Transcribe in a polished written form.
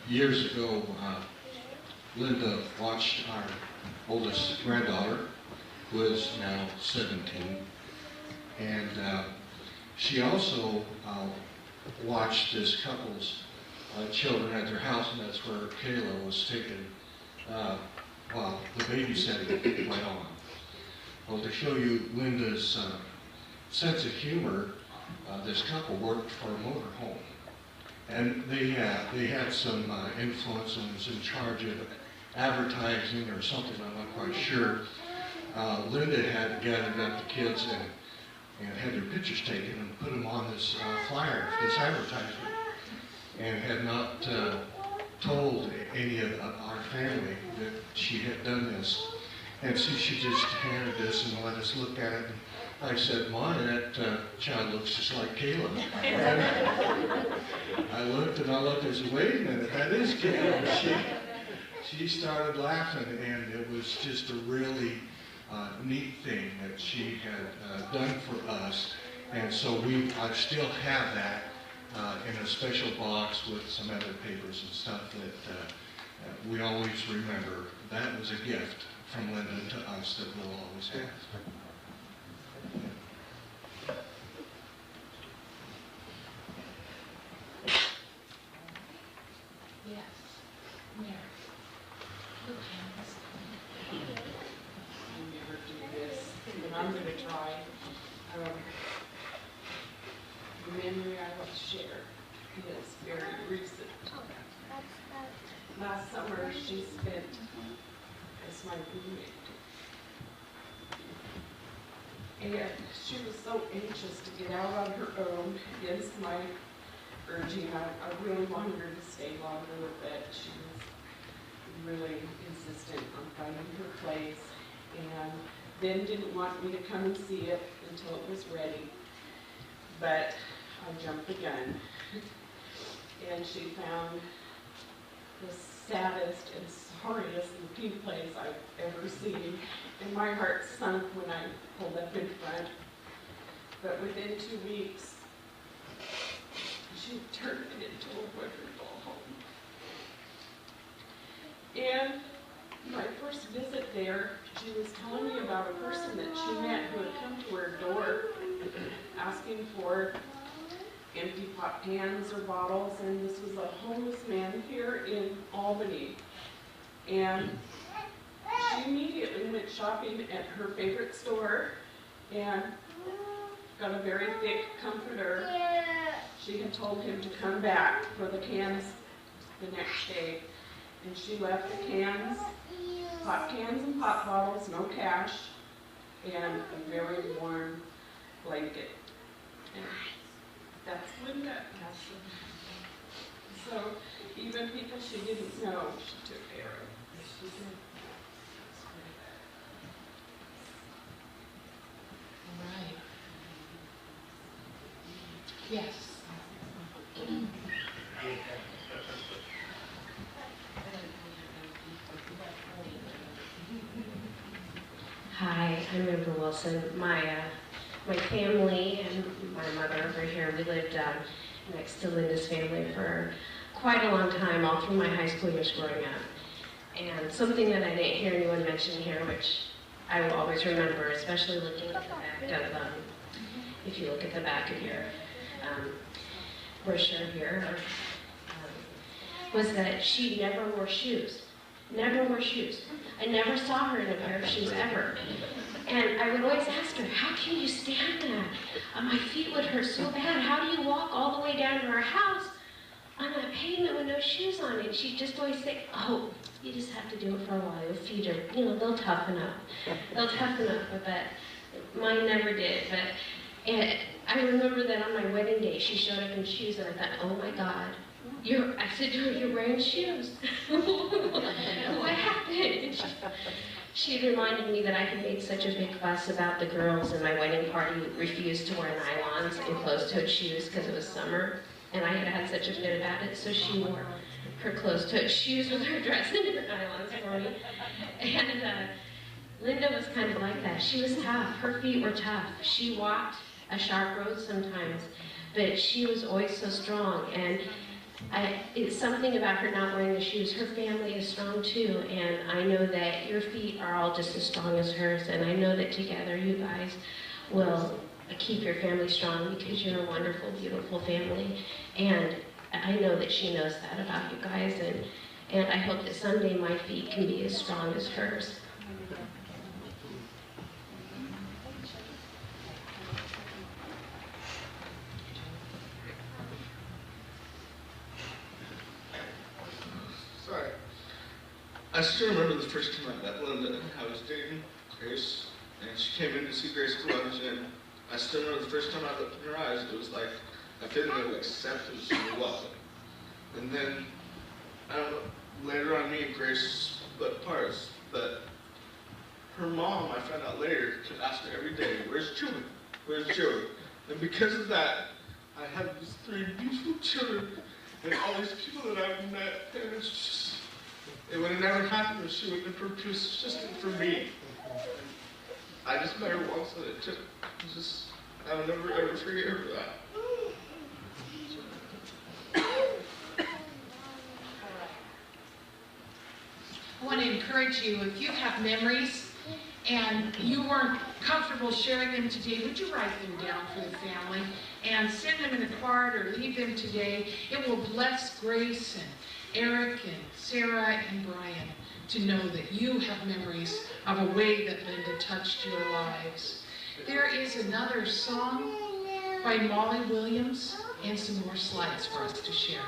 Years ago, Linda watched our oldest granddaughter, who is now 17, and she also watched this couple's children at their house, and that's where Kayla was taken while the babysitting went on. Well, to show you Linda's sense of humor, this couple worked for a motor home. And they had some influence and was in charge of advertising or something, I'm not quite sure. Linda had gathered up the kids and had their pictures taken and put them on this flyer, this advertisement, and had not told any of our family that she had done this. And so she just handed this and let us look at it. And I said, "Ma, that child looks just like Kayla." And I looked and I said, "Wait a minute, that is Kayla." She started laughing, and it was just a really neat thing that she had done for us. And so I still have that in a special box with some other papers and stuff that we always remember. That was a gift from Linda to us that we'll always have. Yes. Mary. I never do this, but I'm going to try. The memory I will share is very recent. Last summer, she spent as my roommate. And she was so anxious to get out on her own against my urging. I really wanted her to stay longer, but she was really insistent on finding her place, and then didn't want me to come and see it until it was ready. But I jumped the gun, and she found the saddest and sorriest looking place I've ever seen, and my heart sunk when I pulled up in front. But within 2 weeks, she turned it into a wonderful home. And my first visit there, she was telling me about a person that she met who had come to her door asking for empty pot cans or bottles, and this was a homeless man here in Albany. And she immediately went shopping at her favorite store and got a very thick comforter. She had told him to come back for the cans the next day, and she left the cans, pot cans and pop bottles, no cash, and a very warm blanket. And that's Linda. So even people she didn't know, she took care of. She did. Right. Yes. Hi, I'm Amber Wilson. My family and my mother over here, we lived next to Linda's family for quite a long time, all through my high school years growing up. And something that I didn't hear anyone mention here, which I will always remember, especially looking at the back of, if you look at the back of your brochure here, was that she never wore shoes. Never wore shoes. I never saw her in a pair of shoes ever. And I would always ask her, "How can you stand that? My feet would hurt so bad. How do you walk all the way down to our house on that pavement with no shoes on?" And she'd just always say, "Oh, you just have to do it for a while. Your feet are, they'll toughen up. They'll toughen up." But mine never did. But I remember that on my wedding day, she showed up in shoes, and I thought, "Oh my God. I said to her, "You're wearing shoes." What happened? She reminded me that I had made such a big fuss about the girls in my wedding party who refused to wear nylons and closed-toed shoes because it was summer, and I had such a fit about it, so she wore her closed-toed shoes with her dress and her nylons for me. And Linda was kind of like that. She was tough. Her feet were tough. She walked a sharp road sometimes, but she was always so strong. And It's something about her not wearing the shoes. Her family is strong too, and I know that your feet are all just as strong as hers, and I know that together you guys will keep your family strong because you're a wonderful, beautiful family. And I know that she knows that about you guys, and I hope that someday my feet can be as strong as hers. Sorry. I still remember the first time I met Linda. I was dating Grace, and she came in to see Grace for lunch, and I still remember the first time I looked in her eyes, it was like a feeling of acceptance and welcome. And then, I don't know, later on me and Grace split parts, but her mom, I found out later, could ask her every day, where's Joey? Where's Joey? And because of that, I have these 3 beautiful children and all these people that I've met, and it's just, it would have never happened if she wouldn't have produced assistant for me. I just met her once, and it took, just, I'll never ever forget her for that. I want to encourage you, if you have memories and you weren't comfortable sharing them today, would you write them down for the family and send them in a card or leave them today? It will bless Grace and Eric and Sarah and Brian to know that you have memories of a way that Linda touched your lives. There is another song by Molly Williams and some more slides for us to share.